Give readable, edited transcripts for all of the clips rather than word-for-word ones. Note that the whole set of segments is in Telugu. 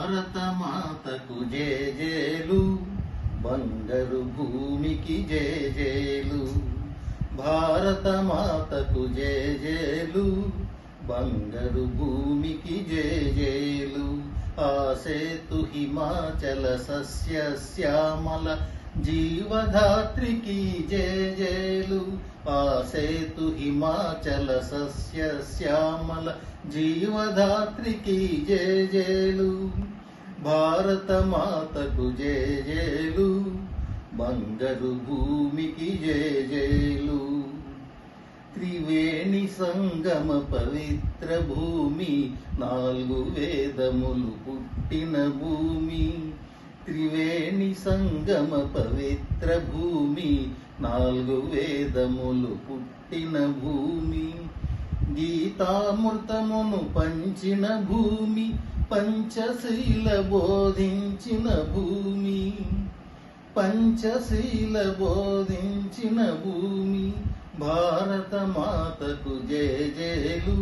భారత మాతకు జేజేలు, బంగారు భూమికి జేజేలు. భారత మాతకు జేజేలు, బంగారు భూమికి జేజేలు. ఆసేతు హిమాచల సస్య శ్యామల జీవధాత్రికి జేజేలు. ఆసేతు హిమాచల సస్య శ్యామల జీవధాత్రికి జేజేలు. భారత మాతకు జేజేలు, బంగారు భూమికి జేజేలు. త్రివేణి సంగమ పవిత్ర భూమి, 4 వేదములు పుట్టిన భూమి. త్రివేణి సంగమ పవిత్ర భూమి, 4 వేదములు పుట్టిన భూమి. గీతామృతమును పంచిన భూమి, పంచశీల బోధించిన భూమి. పంచశీల బోధించిన భూమి. భారత మాతకు జేజేలు,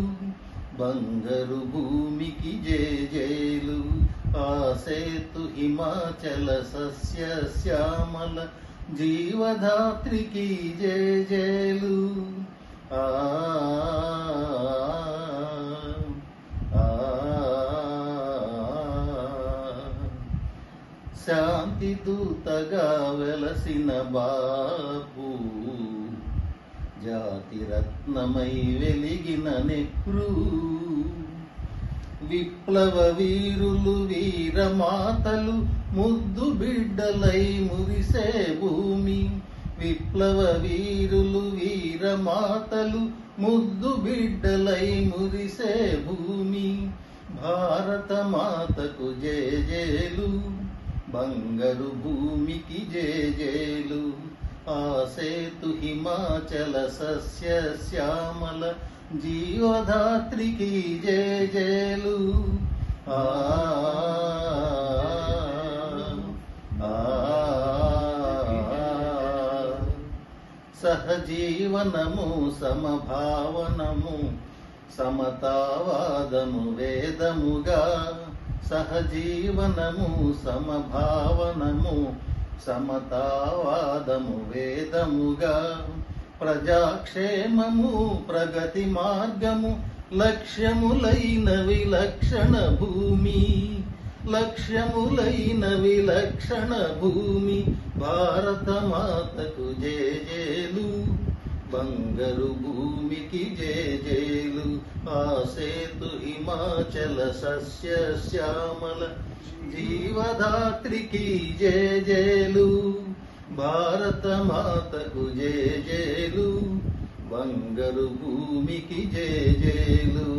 బంగారు భూమికి జేజేలు. ఆసేతు హిమాచల సస్య శ్యామల జీవధాత్రికి జేజేలు. ఆ శాంతి దూతగా వెలసిన బాపు, జాతి రత్నమై వెలిగిన నెహ్రూ. విప్లవ వీరులు వీరమాతలు ముద్దు బిడ్డలై మురిసే భూమి. విప్లవ వీరులు వీరమాతలు ముద్దు బిడ్డలై మురిసే భూమి. భారత మాతకు జేజేలు, బంగారు భూమికి జేజేలు. ఆసేతు హిమాచల సస్య శ్యామల జీవధాత్రికి జేజేలు. సహజీవనము సమభావనము, సమతావాదము వేదముగా. సహజీవనము సమభావనము, సమతావాదము వేదముగా. ప్రజాక్షేమము ప్రగతి మార్గము, లక్ష్యములైన విలక్షణ భూమి. లక్ష్యములైన విలక్షణ భూమి. భారత మాతకు జేజేలు, బంగారు భూమికి జేజేలు. ఆసేతు హిమాచల సస్య శ్యామల జీవధాత్రికి జేజేలు. భారత మాతకు జేజేలు, బంగారు భూమికి జేజేలు.